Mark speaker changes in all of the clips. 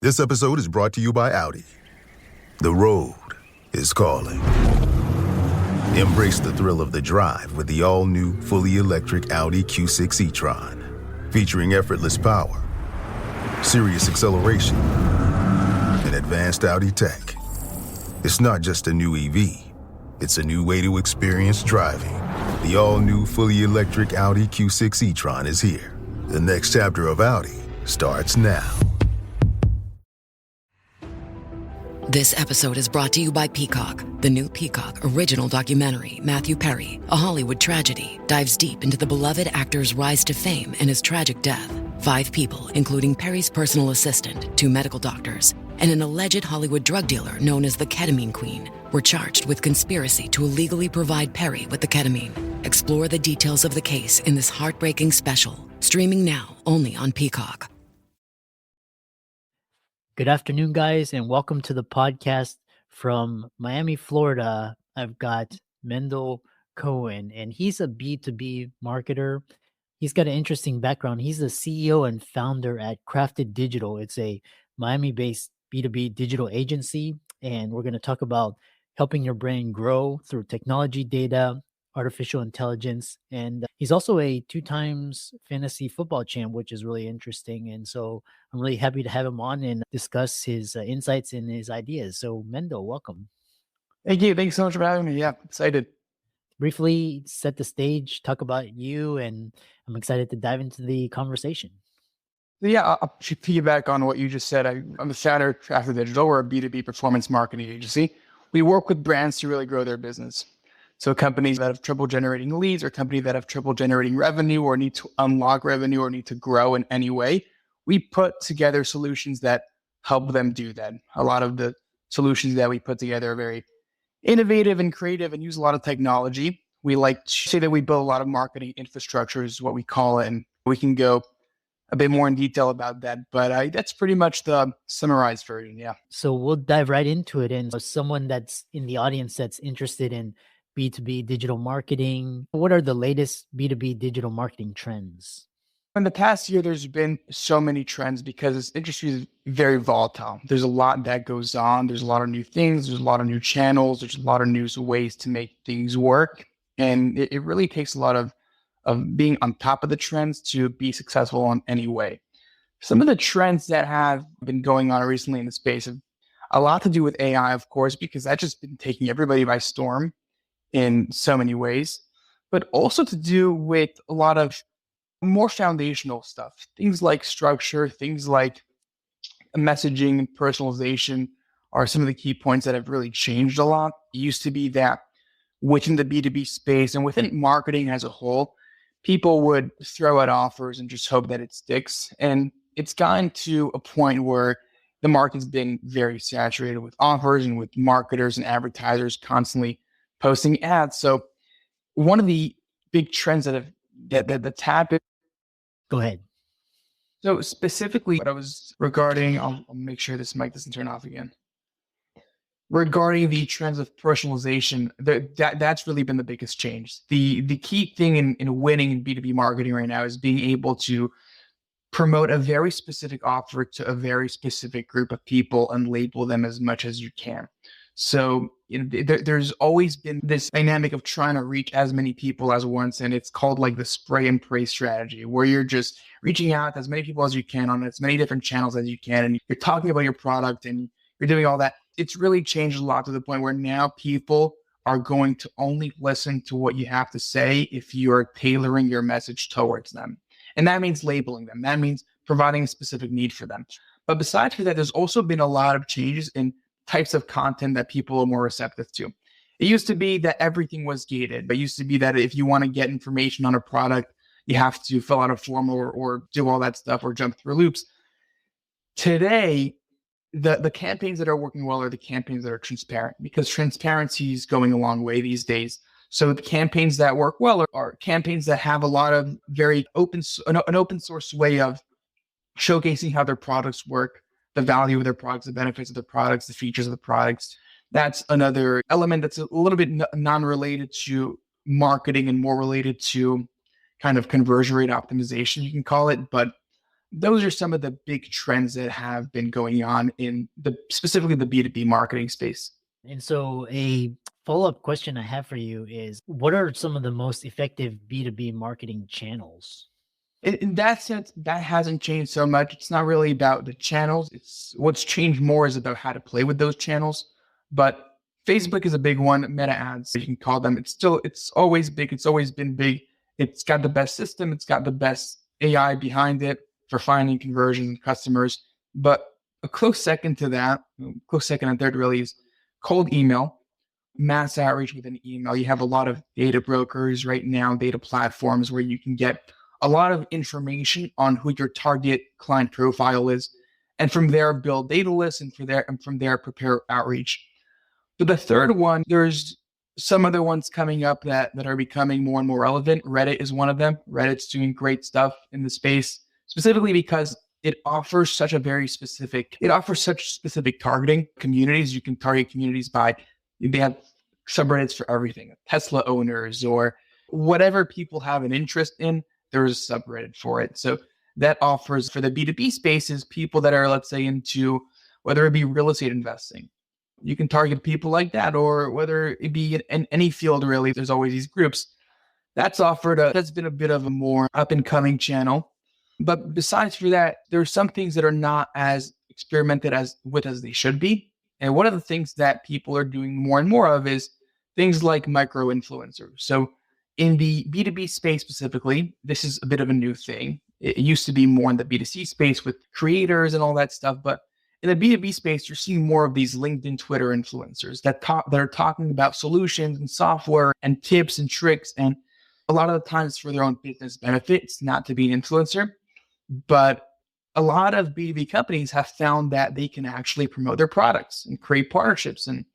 Speaker 1: This episode is brought to you by Audi. The road is calling. Embrace the thrill of the drive with the all-new, fully electric Audi Q6 e-tron. Featuring effortless power, serious acceleration, and advanced Audi tech. It's not just a new EV, it's a new way to experience driving. The all-new, fully electric Audi Q6 e-tron is here. The next chapter of Audi starts now.
Speaker 2: This episode is brought to you by Peacock. The new Peacock original documentary, Matthew Perry, A Hollywood Tragedy, dives deep into the beloved actor's rise to fame and his tragic death. 5 people, including Perry's personal assistant, 2 medical doctors, and an alleged Hollywood drug dealer known as the Ketamine Queen, were charged with conspiracy to illegally provide Perry with the ketamine. Explore the details of the case in this heartbreaking special, streaming now only on Peacock.
Speaker 3: Good afternoon, guys, and welcome to the podcast from Miami, Florida. I've got Mendel Cohen, and he's a B2B marketer. He's got an interesting background. He's the CEO and founder at Crafted Digital. It's a Miami-based B2B digital agency, and we're going to talk about helping your brand grow through technology, data, artificial intelligence, and he's also a 2 times fantasy football champ, which is really interesting. And so I'm really happy to have him on and discuss his insights and his ideas. So Mendel, welcome.
Speaker 4: Thank you. Thanks so much for having me. Yeah, excited.
Speaker 3: Briefly set the stage, talk about you, and I'm excited to dive into the conversation.
Speaker 4: Yeah, I'll piggyback on what you just said. I'm the founder of Crafted Digital. We're a B2B performance marketing agency. We work with brands to really grow their business. So companies that have trouble generating leads, or companies that have trouble generating revenue, or need to unlock revenue, or need to grow in any way, we put together solutions that help them do that. A lot of the solutions that we put together are very innovative and creative and use a lot of technology. We like to say that we build a lot of marketing infrastructure is what we call it. And we can go a bit more in detail about that. But that's pretty much the summarized version. Yeah.
Speaker 3: So we'll dive right into it. And someone that's in the audience that's interested in B2B digital marketing, what are the latest B2B digital marketing trends?
Speaker 4: In the past year, there's been so many trends because this industry is very volatile. There's a lot that goes on. There's a lot of new things. There's a lot of new channels. There's a lot of new ways to make things work. And it really takes a lot of being on top of the trends to be successful in any way. Some of the trends that have been going on recently in the space have a lot to do with AI, of course, because that's just been taking everybody by storm in so many ways, but also to do with a lot of more foundational stuff, things like structure, things like messaging and personalization are some of the key points that have really changed a lot. It used to be that within the B2B space and within marketing as a whole, people would throw out offers and just hope that it sticks. And it's gotten to a point where the market's been very saturated with offers and with marketers and advertisers constantly posting ads. So one of the big trends that's happened.
Speaker 3: Go ahead.
Speaker 4: So specifically, what I was regarding, I'll make sure this mic doesn't turn off again. Regarding the trends of personalization, that's really been the biggest change. The key thing in winning in B2B marketing right now is being able to promote a very specific offer to a very specific group of people and label them as much as you can. So there's always been this dynamic of trying to reach as many people as once, and it's called like the spray and pray strategy, where you're just reaching out to as many people as you can on as many different channels as you can, and you're talking about your product and you're doing all that. It's really changed a lot to the point where now people are going to only listen to what you have to say if you're tailoring your message towards them. And that means labeling them. That means providing a specific need for them. But besides that, there's also been a lot of changes in types of content that people are more receptive to. It used to be that everything was gated. It used to be that if you want to get information on a product, you have to fill out a form or do all that stuff or jump through loops. Today, the campaigns that are working well are the campaigns that are transparent, because transparency is going a long way these days. So the campaigns that work well are campaigns that have a lot of very an open source way of showcasing how their products work, the value of their products, the benefits of the products, the features of the products. That's another element that's a little bit non-related to marketing and more related to kind of conversion rate optimization, you can call it. But Those are some of the big trends that have been going on in specifically the B2B marketing space.
Speaker 3: And so a follow-up question I have for you is, what are some of the most effective B2B marketing channels?
Speaker 4: In that sense, that hasn't changed so much. It's not really about the channels. It's what's changed more is about how to play with those channels. But Facebook is a big one. Meta ads, you can call them. It's always big. It's always been big. It's got the best system. It's got the best AI behind it for finding conversion customers. But a close second to that, close second and third really is cold email, mass outreach with an email. You have a lot of data brokers right now, data platforms where you can get a lot of information on who your target client profile is, and from there build data lists, and from there prepare outreach. But the third one, there's some other ones coming up that are becoming more and more relevant. Reddit is one of them. Reddit's doing great stuff in the space, specifically because it offers such specific targeting communities. You can target communities by, they have subreddits for everything, Tesla owners or whatever people have an interest in, there's a subreddit for it. So that offers for the B2B spaces, people that are, let's say, into whether it be real estate investing. You can target people like that, or whether it be in any field, really, there's always these groups. That's been a bit of a more up and coming channel. But besides for that, there are some things that are not as experimented as they should be. And one of the things that people are doing more and more of is things like micro influencers. So in the B2B space specifically, this is a bit of a new thing. It used to be more in the B2C space with creators and all that stuff. But in the B2B space, you're seeing more of these LinkedIn, Twitter influencers that are talking about solutions and software and tips and tricks. And a lot of the times for their own business benefits, not to be an influencer. But a lot of B2B companies have found that they can actually promote their products and create partnerships and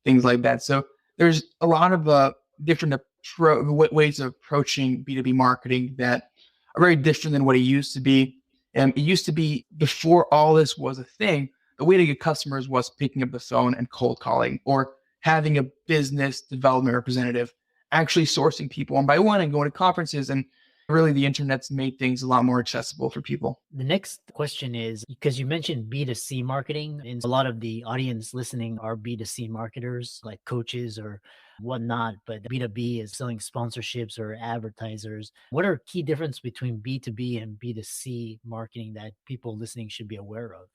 Speaker 4: things like that. So there's a lot of different ways of approaching B2B marketing that are very different than what it used to be. And it used to be, before all this was a thing, the way to get customers was picking up the phone and cold calling, or having a business development representative actually sourcing people one by one and going to conferences. And really, the internet's made things a lot more accessible for people.
Speaker 3: The next question is, because you mentioned B2C marketing, and a lot of the audience listening are B2C marketers, like coaches or whatnot, but B2B is selling sponsorships or advertisers. What are key difference between B2B and B2C marketing that people listening should be aware of?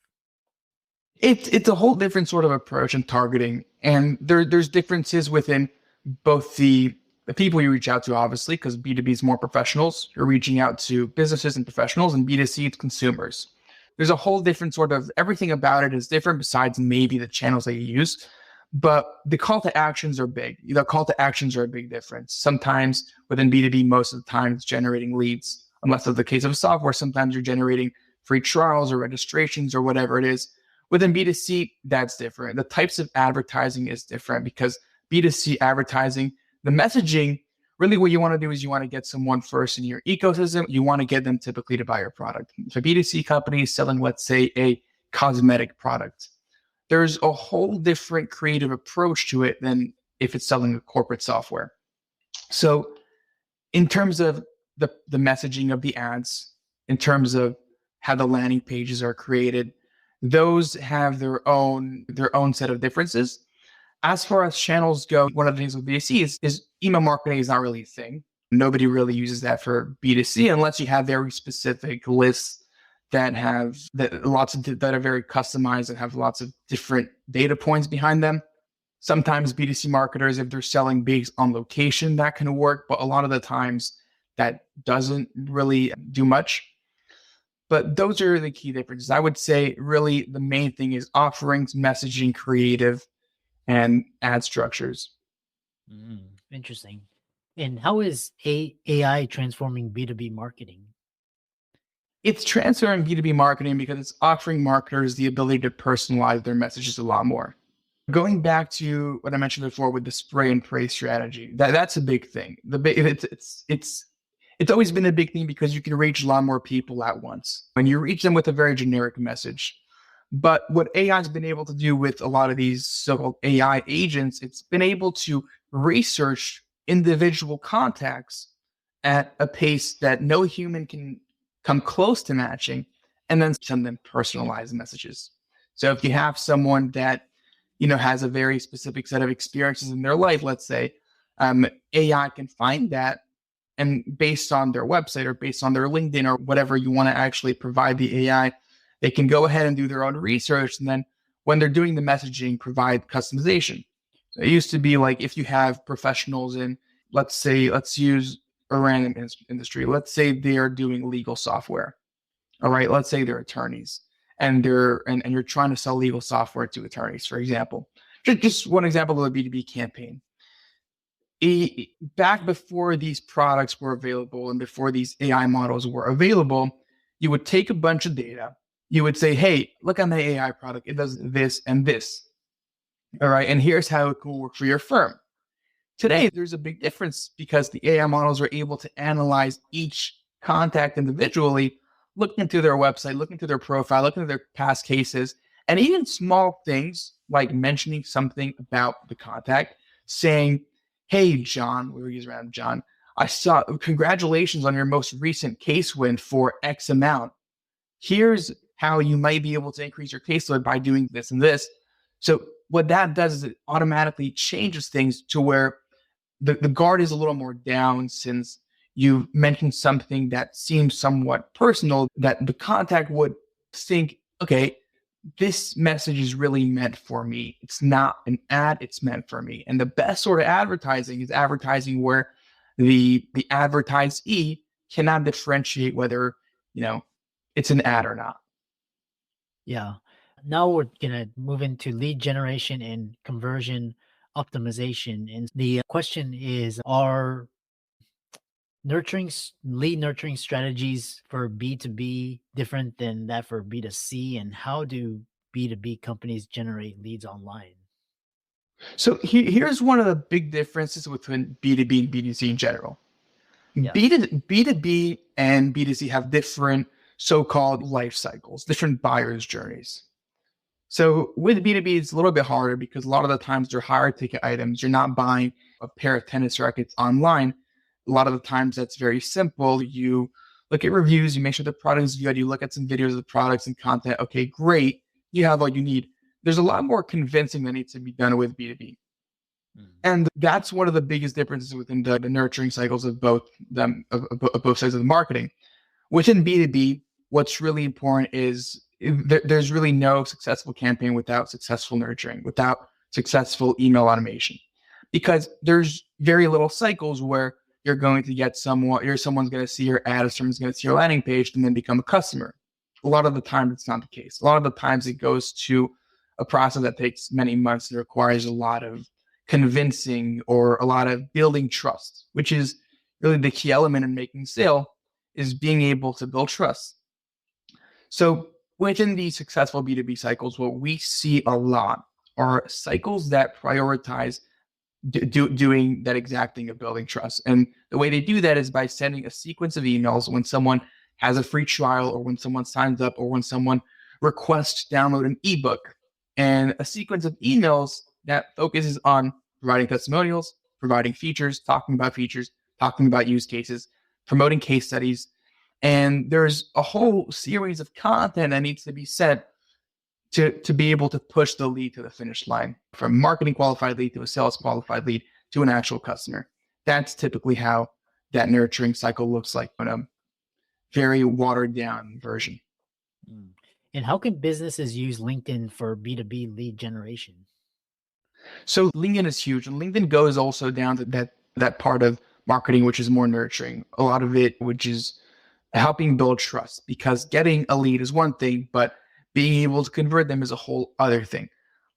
Speaker 4: It's a whole different sort of approach and targeting. And there's differences within both the people you reach out to, obviously, because B2B is more professionals. You're reaching out to businesses and professionals, and B2C, it's consumers. There's a whole different sort of, everything about it is different besides maybe the channels that you use. But the call to actions are big. The call to actions are a big difference. Sometimes within B2B, most of the time it's generating leads. Unless it's the case of software, sometimes you're generating free trials or registrations or whatever it is. Within B2C, that's different. The types of advertising is different, because B2C advertising, the messaging, really what you want to do is you want to get someone first in your ecosystem. You want to get them typically to buy your product. If a B2C company is selling, let's say, a cosmetic product, there's a whole different creative approach to it than if it's selling a corporate software. So in terms of the messaging of the ads, in terms of how the landing pages are created, those have their own set of differences. As far as channels go, one of the things with B2C is email marketing is not really a thing. Nobody really uses that for B2C unless you have very specific lists that are very customized and have lots of different data points behind them. Sometimes B2C marketers, if they're selling based on location, that can work, but a lot of the times that doesn't really do much. But those are the key differences. I would say really the main thing is offerings, messaging, creative, and ad structures.
Speaker 3: Interesting. And how is AI transforming B2B marketing?
Speaker 4: It's transferring B2B marketing because it's offering marketers the ability to personalize their messages a lot more. Going back to what I mentioned before with the spray and pray strategy, that's a big thing. It's always been a big thing because you can reach a lot more people at once when you reach them with a very generic message. But what AI has been able to do with a lot of these so-called AI agents, it's been able to research individual contacts at a pace that no human can come close to matching, and then send them personalized messages. So if you have someone that, has a very specific set of experiences in their life, let's say, AI can find that, and based on their website or based on their LinkedIn or whatever you want to actually provide the AI, they can go ahead and do their own research. And then when they're doing the messaging, provide customization. So it used to be like if you have professionals in, let's use a random industry. Let's say they are doing legal software. All right. Let's say they're attorneys and you're trying to sell legal software to attorneys, for example. Just one example of a B2B campaign. Back before these products were available and before these AI models were available, you would take a bunch of data. You would say, hey, look at my AI product. It does this and this. All right. And here's how it will work for your firm. Today, there's a big difference because the AI models are able to analyze each contact individually, look into their website, look into their profile, look into their past cases, and even small things like mentioning something about the contact, saying, hey, John, we were using around John, I saw, congratulations on your most recent case win for X amount. Here's how you might be able to increase your caseload by doing this and this. So what that does is it automatically changes things to where the guard is a little more down, since you mentioned something that seems somewhat personal, that the contact would think, okay, this message is really meant for me. It's not an ad, it's meant for me. And the best sort of advertising is advertising where the advertisee cannot differentiate whether, it's an ad or not.
Speaker 3: Yeah. Now we're going to move into lead generation and conversion optimization. And the question is, are lead nurturing strategies for B2B different than that for B2C? And how do B2B companies generate leads online?
Speaker 4: So here's one of the big differences between B2B and B2C in general.
Speaker 3: Yeah.
Speaker 4: B2B and B2C have different so-called life cycles, different buyer's journeys. So with B2B, it's a little bit harder because a lot of the times they're higher ticket items. You're not buying a pair of tennis rackets online. A lot of the times that's very simple. You look at reviews, you make sure the product is good, you look at some videos of the products and content. Okay, great. You have all you need. There's a lot more convincing that needs to be done with B2B. And that's one of the biggest differences within the nurturing cycles of both both sides of the marketing. Within B2B, what's really important is there's really no successful campaign without successful nurturing, without successful email automation, because there's very little cycles where you're going to get someone's going to see your ad, or someone's going to see your landing page and then become a customer. A lot of the time, it's not the case. A lot of the times it goes to a process that takes many months and requires a lot of convincing or a lot of building trust, which is really the key element in making sale, is being able to build trust. So within these successful B2B cycles, what we see a lot are cycles that prioritize doing that exact thing of building trust. And the way they do that is by sending a sequence of emails when someone has a free trial, or when someone signs up, or when someone requests to download an ebook, and a sequence of emails that focuses on providing testimonials, providing features, talking about use cases, promoting case studies. And there's a whole series of content that needs to be sent to be able to push the lead to the finish line, from marketing qualified lead to a sales qualified lead to an actual customer. That's typically how that nurturing cycle looks like in a very watered down version.
Speaker 3: And how can businesses use LinkedIn for B2B lead generation?
Speaker 4: So LinkedIn is huge, and LinkedIn goes also down to that part of marketing, which is more nurturing. A lot of it, which is helping build trust, because getting a lead is one thing, but being able to convert them is a whole other thing.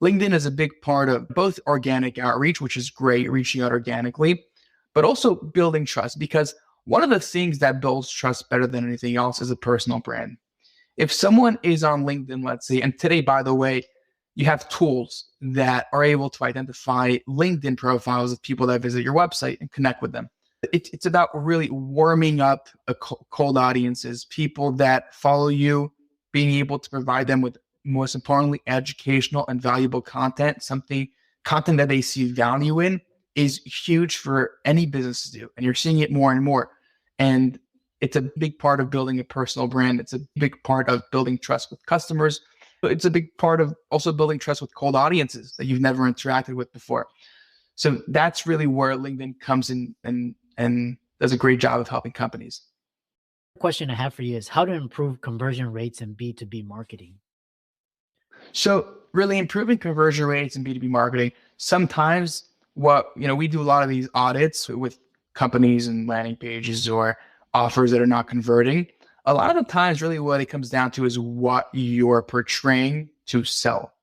Speaker 4: LinkedIn is a big part of both organic outreach, which is great, reaching out organically, but also building trust, because one of the things that builds trust better than anything else is a personal brand. If someone is on LinkedIn, let's say, and today, by the way, you have tools that are able to identify LinkedIn profiles of people that visit your website and connect with them. It's about really warming up cold audiences, people that follow you, being able to provide them with, most importantly, educational and valuable content. Content that they see value in is huge for any business to do. And you're seeing it more and more. And It's a big part of building a personal brand. It's a big part of building trust with customers. But it's a big part of also building trust with cold audiences that you've never interacted with before. So that's really where LinkedIn comes in and does a great job of helping companies.
Speaker 3: Question I have for you is how to improve conversion rates in B2B marketing.
Speaker 4: So really improving conversion rates in B2B marketing. Sometimes we do a lot of these audits with companies and landing pages or offers that are not converting. A lot of the times really what it comes down to is what you're portraying to sell.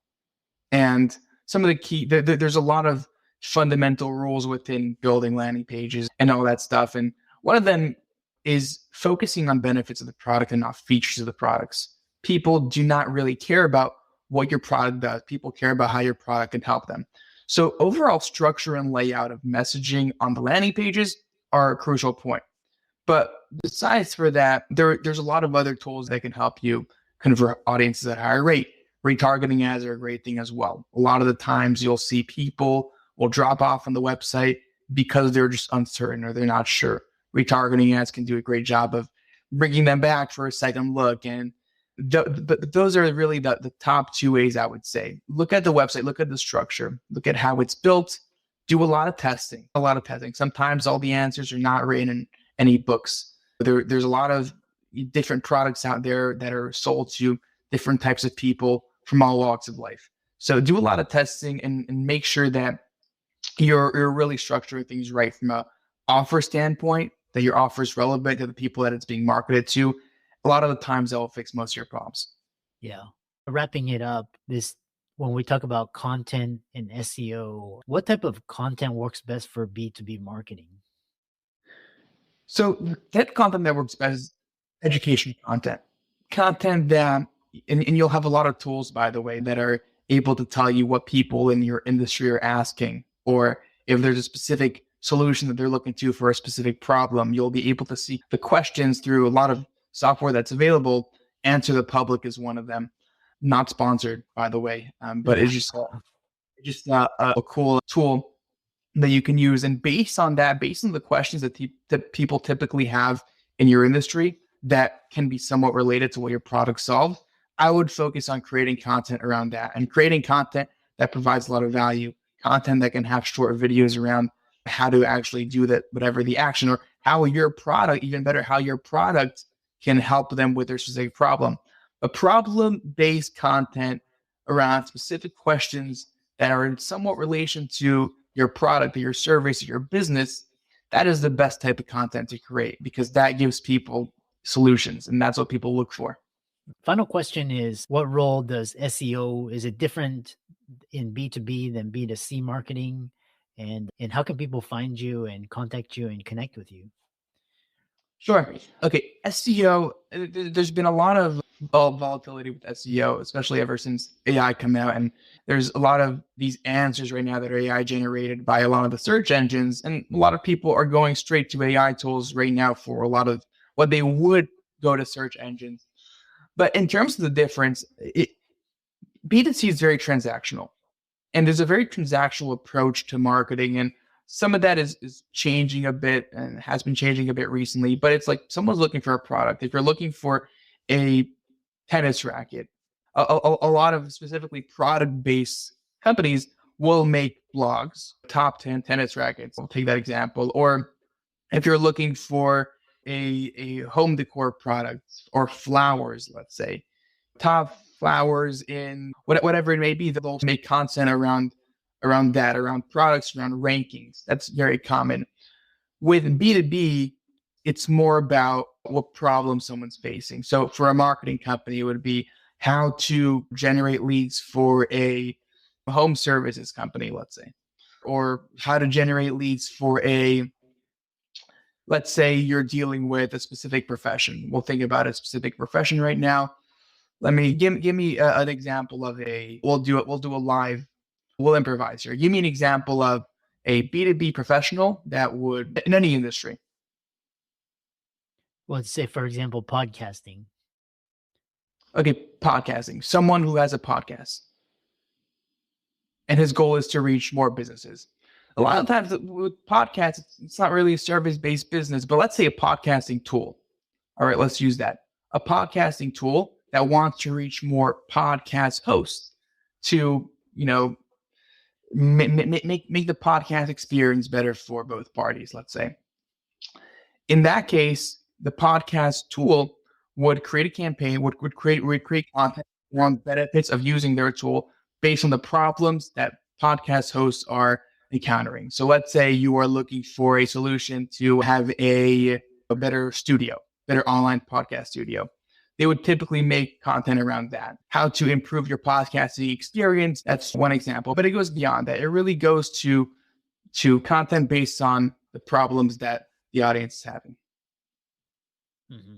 Speaker 4: And some of the key, there's a lot of fundamental rules within building landing pages and all that stuff. And one of them is focusing on benefits of the product and not features of the products. People do not really care about what your product does. People care about how your product can help them. So overall structure and layout of messaging on the landing pages are a crucial point. But besides for that, there's a lot of other tools that can help you convert audiences at a higher rate. Retargeting ads are a great thing as well. A lot of the times you'll see people will drop off on the website because they're just uncertain or they're not sure. Retargeting ads can do a great job of bringing them back for a second look. And but those are really the top two ways I would say. Look at the website, look at the structure, look at how it's built, do a lot of testing. Sometimes all the answers are not written in any books. There's a lot of different products out there that are sold to different types of people from all walks of life. So do a lot of testing and make sure that you're really structuring things right from a offer standpoint, that your offer is relevant to the people that it's being marketed to. A lot of the times that will fix most of your problems.
Speaker 3: Yeah. Wrapping it up, when we talk about content and SEO, what type of content works best for B2B marketing?
Speaker 4: So that content that works best is education content that, and you'll have a lot of tools, by the way, that are able to tell you what people in your industry are asking, or if there's a specific solution that they're looking to for a specific problem, you'll be able to see the questions through a lot of software that's available. Answer the Public is one of them. Not sponsored, by the way, but it's just a cool tool that you can use. And based on the questions that people typically have in your industry that can be somewhat related to what your product solves, I would focus on creating content around that and creating content that provides a lot of value, content that can have short videos around how to actually do that, whatever the action, or how your product, even better, how your product can help them with their specific problem. A problem-based content around specific questions that are in somewhat relation to your product or your service or your business, that is the best type of content to create because that gives people solutions and that's what people look for.
Speaker 3: Final question is, what role does SEO, is it different in B2B than B2C marketing? And how can people find you and contact you and connect with you?
Speaker 4: Sure. Okay. SEO, there's been a lot of volatility with SEO, especially ever since AI came out. And there's a lot of these answers right now that are AI generated by a lot of the search engines. And a lot of people are going straight to AI tools right now for a lot of what they would go to search engines. But in terms of the difference, B2C is very transactional. And there's a very transactional approach to marketing. And some of that is changing a bit and has been changing a bit recently. But it's like someone's looking for a product. If you're looking for a tennis racket, a lot of specifically product-based companies will make blogs, top 10 tennis rackets. I'll take that example. Or if you're looking for a home decor product or flowers, let's say, top flowers in whatever it may be, they'll make content around that, around products, around rankings. That's very common. With B2B, it's more about what problem someone's facing. So for a marketing company, it would be how to generate leads for a home services company, let's say, or how to generate leads for let's say you're dealing with a specific profession. We'll think about a specific profession right now. Let me give me an example of we'll do a live, we'll improvise here. Give me an example of a B2B professional that would, in any industry.
Speaker 3: Let's say, for example, podcasting.
Speaker 4: Okay, podcasting. Someone who has a podcast and his goal is to reach more businesses. A lot of times with podcasts, it's not really a service-based business, but let's say a podcasting tool. All right, let's use that. A podcasting tool that wants to reach more podcast hosts to, make the podcast experience better for both parties, let's say. In that case, the podcast tool would create a campaign, would create content on benefits of using their tool based on the problems that podcast hosts are encountering. So let's say you are looking for a solution to have a better studio, better online podcast studio. They would typically make content around that. How to improve your podcasting experience. That's one example, but it goes beyond that. It really goes to content based on the problems that the audience is having.
Speaker 3: Mm-hmm.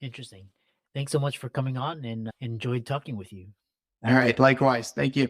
Speaker 3: Interesting. Thanks so much for coming on, and enjoyed talking with you.
Speaker 4: All right. Likewise. Thank you.